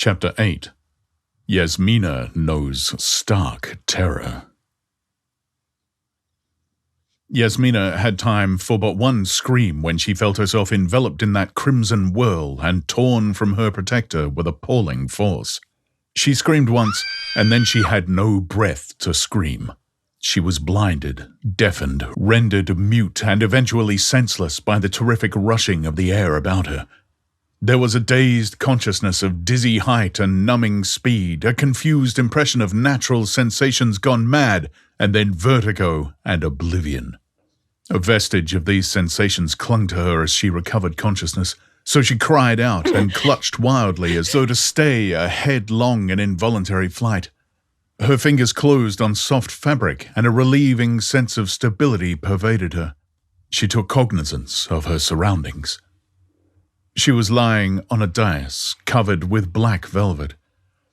Chapter 8. Yasmina Knows Stark Terror. Yasmina had time for but one scream when she felt herself enveloped in that crimson whirl and torn from her protector with appalling force. She screamed once, and then she had no breath to scream. She was blinded, deafened, rendered mute, and eventually senseless by the terrific rushing of the air about her. There was a dazed consciousness of dizzy height and numbing speed, a confused impression of natural sensations gone mad, and then vertigo and oblivion. A vestige of these sensations clung to her as she recovered consciousness, so she cried out and clutched wildly as though to stay a headlong and involuntary flight. Her fingers closed on soft fabric, and a relieving sense of stability pervaded her. She took cognizance of her surroundings. She was lying on a dais covered with black velvet.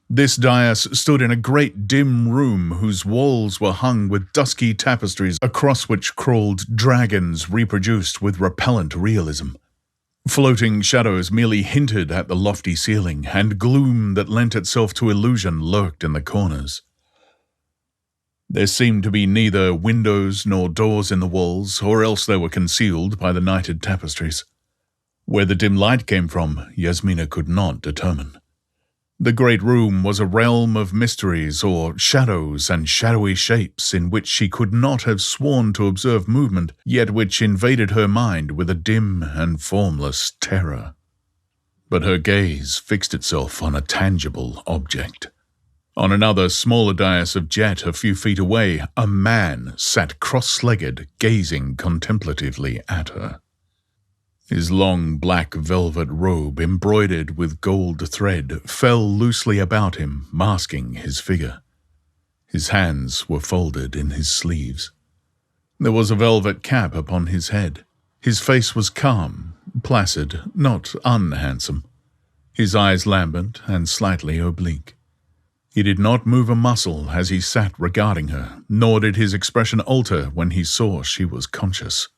This dais stood in a great dim room whose walls were hung with dusky tapestries across which crawled dragons reproduced with repellent realism. Floating shadows merely hinted at the lofty ceiling, and gloom that lent itself to illusion lurked in the corners. There seemed to be neither windows nor doors in the walls, or else they were concealed by the knitted tapestries. Where the dim light came from, Yasmina could not determine. The great room was a realm of mysteries or shadows and shadowy shapes in which she could not have sworn to observe movement, yet which invaded her mind with a dim and formless terror. But her gaze fixed itself on a tangible object. On another, smaller dais of jet a few feet away, a man sat cross-legged, gazing contemplatively at her. His long black velvet robe, embroidered with gold thread, fell loosely about him, masking his figure. His hands were folded in his sleeves. There was a velvet cap upon his head. His face was calm, placid, not unhandsome. His eyes lambent and slightly oblique. He did not move a muscle as he sat regarding her, nor did his expression alter when he saw she was conscious.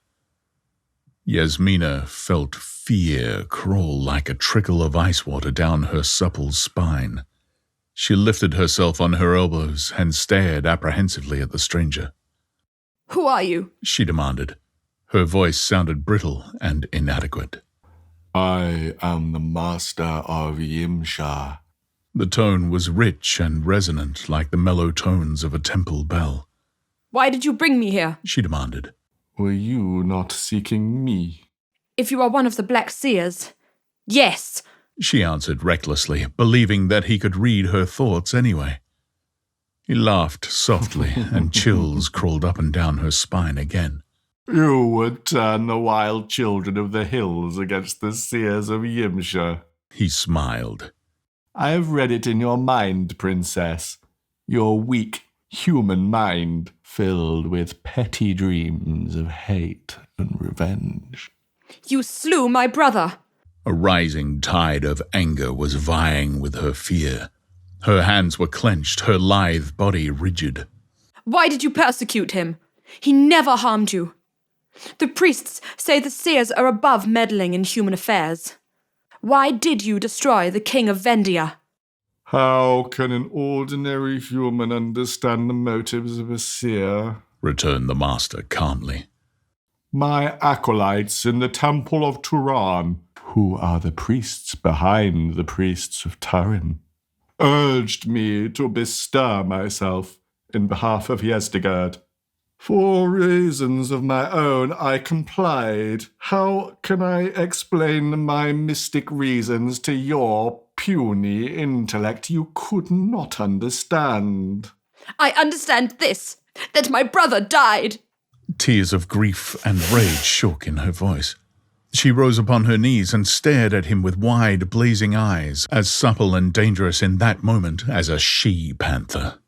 Yasmina felt fear crawl like a trickle of ice water down her supple spine. She lifted herself on her elbows and stared apprehensively at the stranger. "Who are you?" she demanded. Her voice sounded brittle and inadequate. "I am the Master of Yimsha." The tone was rich and resonant like the mellow tones of a temple bell. "Why did you bring me here?" she demanded. Were you not seeking me? "If you are one of the Black Seers, yes," she answered recklessly, believing that he could read her thoughts anyway. He laughed softly, and chills crawled up and down her spine again. You would turn the wild children of the hills against the Seers of Yimsha. He smiled. I have read it in your mind, princess. Your weak human mind, filled with petty dreams of hate and revenge. "You slew my brother." A rising tide of anger was vying with her fear. Her hands were clenched, her lithe body rigid. "Why did you persecute him? He never harmed you. The priests say the seers are above meddling in human affairs. Why did you destroy the king of Vendhya?" How can an ordinary human understand the motives of a seer? Returned the master calmly. My acolytes in the temple of Turan, who are the priests behind the priests of Turin, urged me to bestir myself in behalf of Yezdigerd. For reasons of my own, I complied. How can I explain my mystic reasons to your puny intellect you could not understand? "I understand this, that my brother died." Tears of grief and rage shook in her voice. She rose upon her knees and stared at him with wide, blazing eyes, as supple and dangerous in that moment as a she-panther.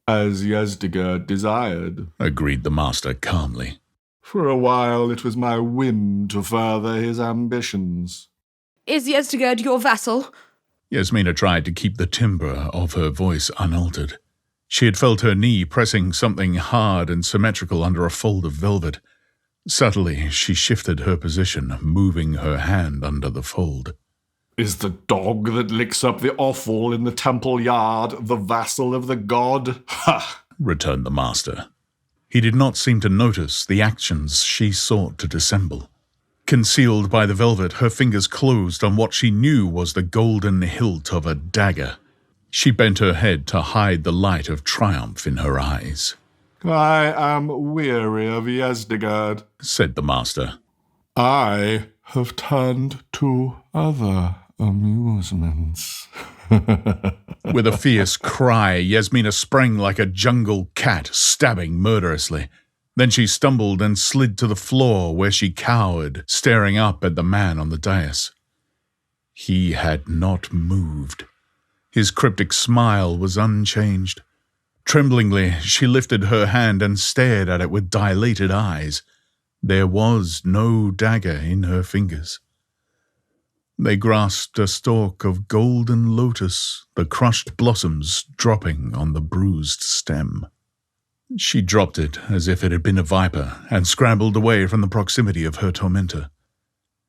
As Yezdigerd desired, agreed the master calmly. For a while it was my whim to further his ambitions. "Is Yezdigerd your vassal?" Yasmina tried to keep the timbre of her voice unaltered. She had felt her knee pressing something hard and symmetrical under a fold of velvet. Subtly, she shifted her position, moving her hand under the fold. Is the dog that licks up the offal in the temple yard the vassal of the god? Ha! returned the master. He did not seem to notice the actions she sought to dissemble. Concealed by the velvet, her fingers closed on what she knew was the golden hilt of a dagger. She bent her head to hide the light of triumph in her eyes. I am weary of Yezdigerd, said the master. I have turned to other amusements. With a fierce cry, Yasmina sprang like a jungle cat, stabbing murderously. Then she stumbled and slid to the floor, where she cowered, staring up at the man on the dais. He had not moved. His cryptic smile was unchanged. Tremblingly, she lifted her hand and stared at it with dilated eyes. There was no dagger in her fingers. They grasped a stalk of golden lotus, the crushed blossoms dropping on the bruised stem. She dropped it as if it had been a viper and scrambled away from the proximity of her tormentor.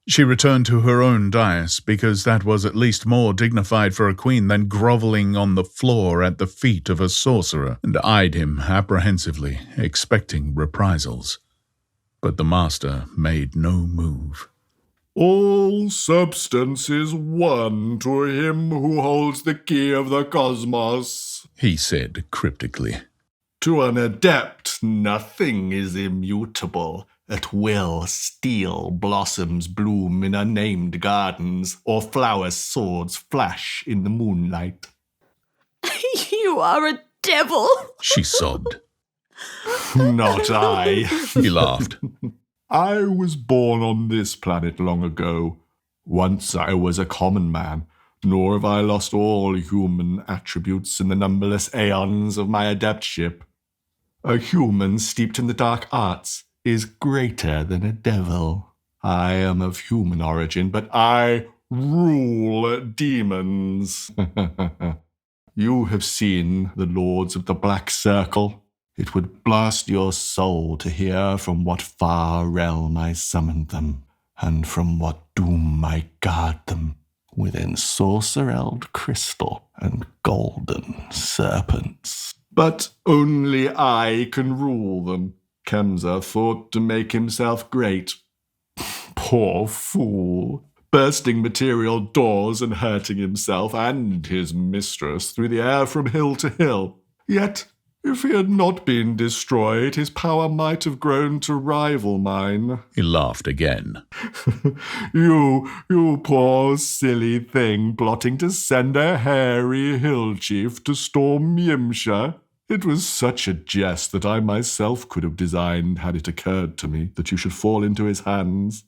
She returned to her own dais because that was at least more dignified for a queen than grovelling on the floor at the feet of a sorcerer, and eyed him apprehensively, expecting reprisals. But the master made no move. All substance is one to him who holds the key of the cosmos, he said cryptically. To an adept, nothing is immutable. At will, steel blossoms bloom in unnamed gardens, or flower swords flash in the moonlight. You are a devil, she sobbed. Not I, he laughed. I was born on this planet long ago. Once I was a common man, nor have I lost all human attributes in the numberless aeons of my adeptship. A human steeped in the dark arts is greater than a devil. I am of human origin, but I rule demons. You have seen the Lords of the Black Circle. It would blast your soul to hear from what far realm I summoned them, and from what doom I guard them within sorcerelled crystal and golden serpents. But only I can rule them. Kemsa thought to make himself great. Poor fool, bursting material doors and hurting himself and his mistress through the air from hill to hill. Yet, if he had not been destroyed, his power might have grown to rival mine. He laughed again. You poor silly thing, plotting to send a hairy hill chief to storm Yimsha. It was such a jest that I myself could have designed had it occurred to me that you should fall into his hands.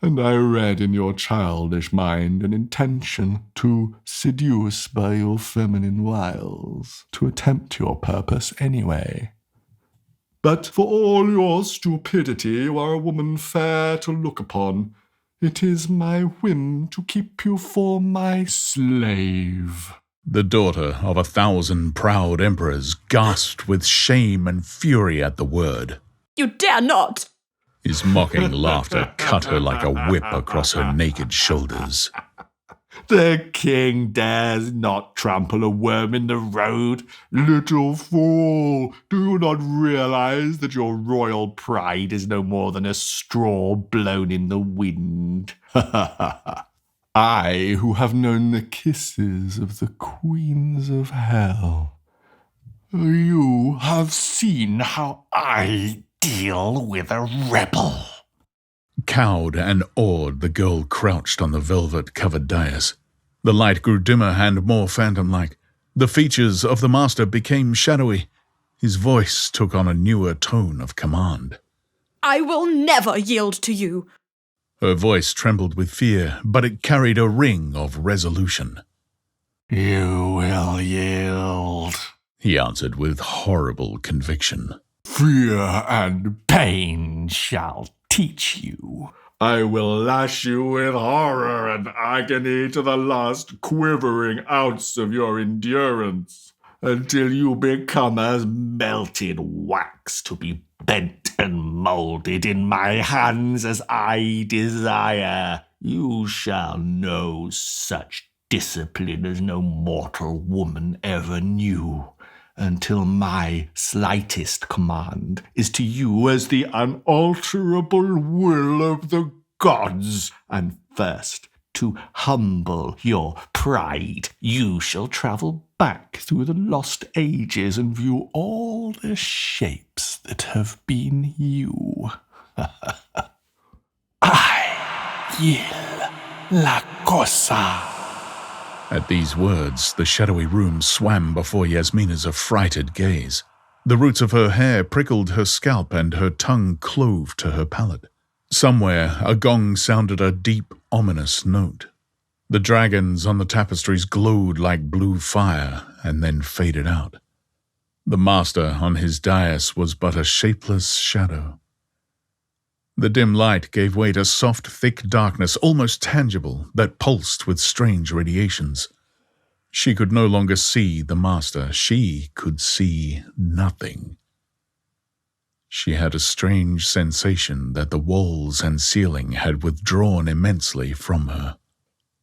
And I read in your childish mind an intention to seduce by your feminine wiles, to attempt your purpose anyway. But for all your stupidity, you are a woman fair to look upon. It is my whim to keep you for my slave. The daughter of 1,000 proud emperors gasped with shame and fury at the word. You dare not! His mocking laughter cut her like a whip across her naked shoulders. The king dares not trample a worm in the road. Little fool, do you not realize that your royal pride is no more than a straw blown in the wind? I, who have known the kisses of the queens of hell. You have seen how I deal with a rebel. Cowed and awed, the girl crouched on the velvet-covered dais. The light grew dimmer and more phantom-like. The features of the master became shadowy. His voice took on a newer tone of command. I will never yield to you. Her voice trembled with fear, but it carried a ring of resolution. You will yield, he answered with horrible conviction. Fear and pain shall teach you. I will lash you with horror and agony to the last quivering ounce of your endurance, until you become as melted wax to be bent and molded in my hands as I desire. You shall know such discipline as no mortal woman ever knew, until my slightest command is to you as the unalterable will of the gods. And first, to humble your pride, you shall travel back through the lost ages and view all the shapes that have been you. I yield la cosa. At these words, the shadowy room swam before Yasmina's affrighted gaze. The roots of her hair prickled her scalp and her tongue clove to her palate. Somewhere, a gong sounded a deep, ominous note. The dragons on the tapestries glowed like blue fire and then faded out. The master on his dais was but a shapeless shadow. The dim light gave way to soft, thick darkness, almost tangible, that pulsed with strange radiations. She could no longer see the master. She could see nothing. She had a strange sensation that the walls and ceiling had withdrawn immensely from her.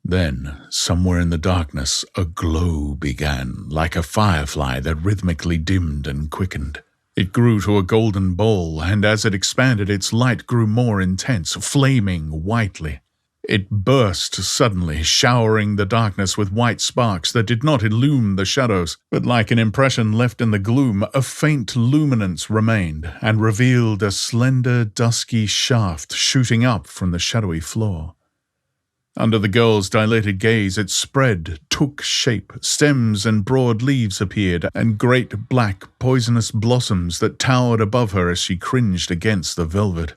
Then, somewhere in the darkness, a glow began, like a firefly that rhythmically dimmed and quickened. It grew to a golden ball, and as it expanded, its light grew more intense, flaming whitely. It burst suddenly, showering the darkness with white sparks that did not illumine the shadows, but like an impression left in the gloom, a faint luminance remained, and revealed a slender, dusky shaft shooting up from the shadowy floor. Under the girl's dilated gaze, it spread, took shape. Stems and broad leaves appeared, and great black, poisonous blossoms that towered above her as she cringed against the velvet.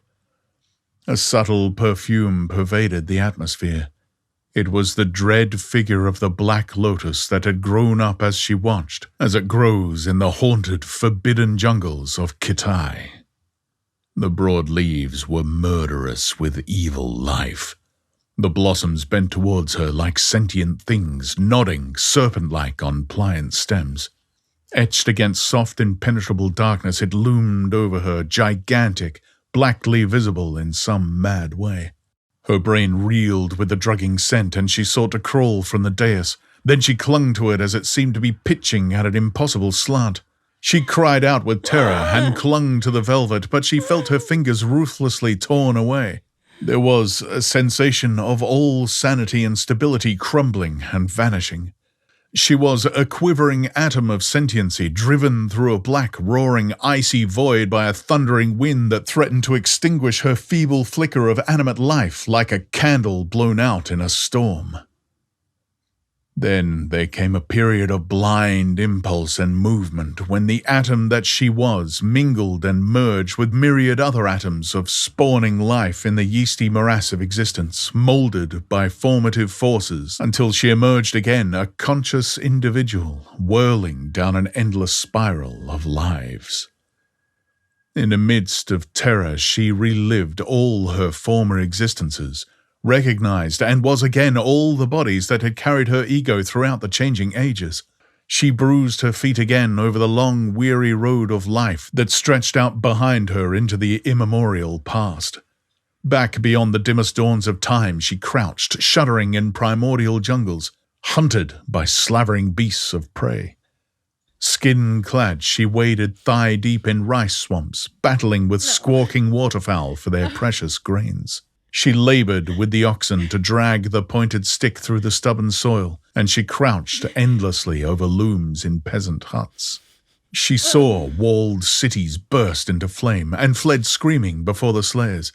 A subtle perfume pervaded the atmosphere. It was the dread figure of the black lotus that had grown up as she watched, as it grows in the haunted, forbidden jungles of Kitai. The broad leaves were murderous with evil life. The blossoms bent towards her like sentient things, nodding, serpent-like on pliant stems. Etched against soft, impenetrable darkness, it loomed over her, gigantic, blackly visible in some mad way. Her brain reeled with the drugging scent, and she sought to crawl from the dais. Then she clung to it as it seemed to be pitching at an impossible slant. She cried out with terror and clung to the velvet, but she felt her fingers ruthlessly torn away. There was a sensation of all sanity and stability crumbling and vanishing. She was a quivering atom of sentiency, driven through a black, roaring, icy void by a thundering wind that threatened to extinguish her feeble flicker of animate life like a candle blown out in a storm. Then there came a period of blind impulse and movement when the atom that she was mingled and merged with myriad other atoms of spawning life in the yeasty morass of existence, molded by formative forces until she emerged again a conscious individual, whirling down an endless spiral of lives. In the midst of terror, she relived all her former existences, recognized and was again all the bodies that had carried her ego throughout the changing ages. She bruised her feet again over the long, weary road of life that stretched out behind her into the immemorial past. Back beyond the dimmest dawns of time, she crouched, shuddering in primordial jungles, hunted by slavering beasts of prey. Skin-clad, she waded thigh-deep in rice swamps, battling with squawking waterfowl for their precious grains. She labored with the oxen to drag the pointed stick through the stubborn soil, and she crouched endlessly over looms in peasant huts. She saw walled cities burst into flame and fled screaming before the slayers.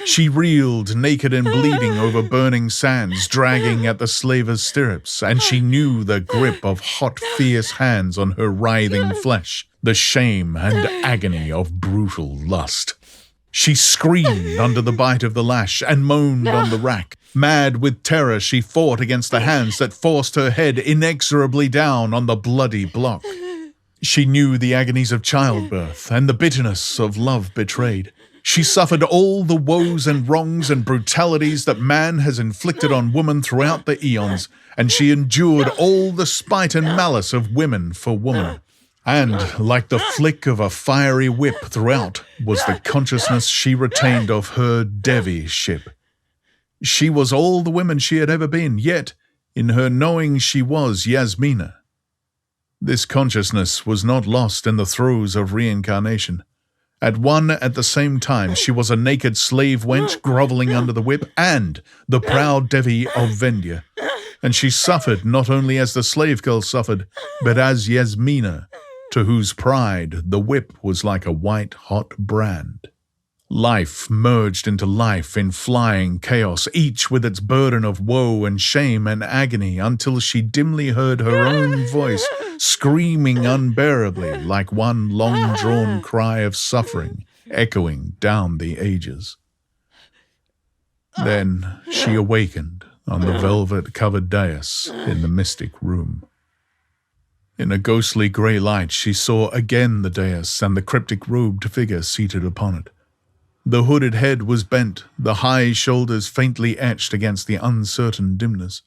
She reeled naked and bleeding over burning sands, dragging at the slaver's stirrups, and she knew the grip of hot, fierce hands on her writhing flesh, the shame and agony of brutal lust. She screamed under the bite of the lash and moaned on the rack. Mad with terror, she fought against the hands that forced her head inexorably down on the bloody block. She knew the agonies of childbirth and the bitterness of love betrayed. She suffered all the woes and wrongs and brutalities that man has inflicted on woman throughout the eons, and she endured all the spite and malice of women for woman. And, like the flick of a fiery whip throughout, was the consciousness she retained of her Devi ship. She was all the women she had ever been, yet in her knowing she was Yasmina. This consciousness was not lost in the throes of reincarnation. At the same time, she was a naked slave wench grovelling under the whip and the proud Devi of Vendhya. And she suffered not only as the slave girl suffered, but as Yasmina, to whose pride the whip was like a white-hot brand. Life merged into life in flying chaos, each with its burden of woe and shame and agony, until she dimly heard her own voice screaming unbearably like one long-drawn cry of suffering echoing down the ages. Then she awakened on the velvet-covered dais in the mystic room. In a ghostly grey light she saw again the dais and the cryptic-robed figure seated upon it. The hooded head was bent, the high shoulders faintly etched against the uncertain dimness.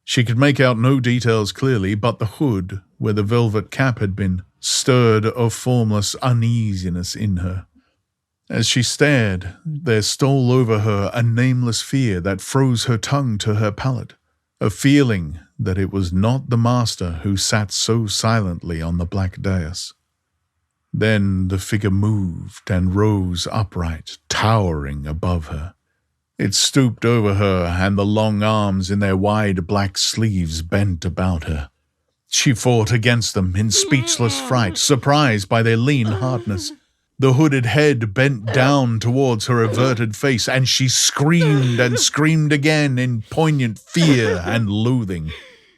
She could make out no details clearly, but the hood, where the velvet cap had been, stirred a formless uneasiness in her. As she stared, there stole over her a nameless fear that froze her tongue to her palate, a feeling that it was not the master who sat so silently on the black dais. Then the figure moved and rose upright, towering above her. It stooped over her, and the long arms in their wide black sleeves bent about her. She fought against them in speechless fright, surprised by their lean hardness. The hooded head bent down towards her averted face, and she screamed and screamed again in poignant fear and loathing.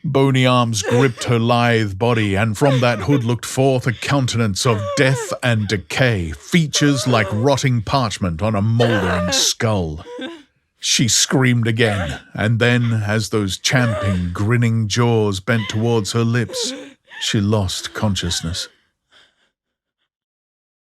Bony arms gripped her lithe body, and from that hood looked forth a countenance of death and decay, features like rotting parchment on a mouldering skull. She screamed again, and then, as those champing, grinning jaws bent towards her lips, she lost consciousness.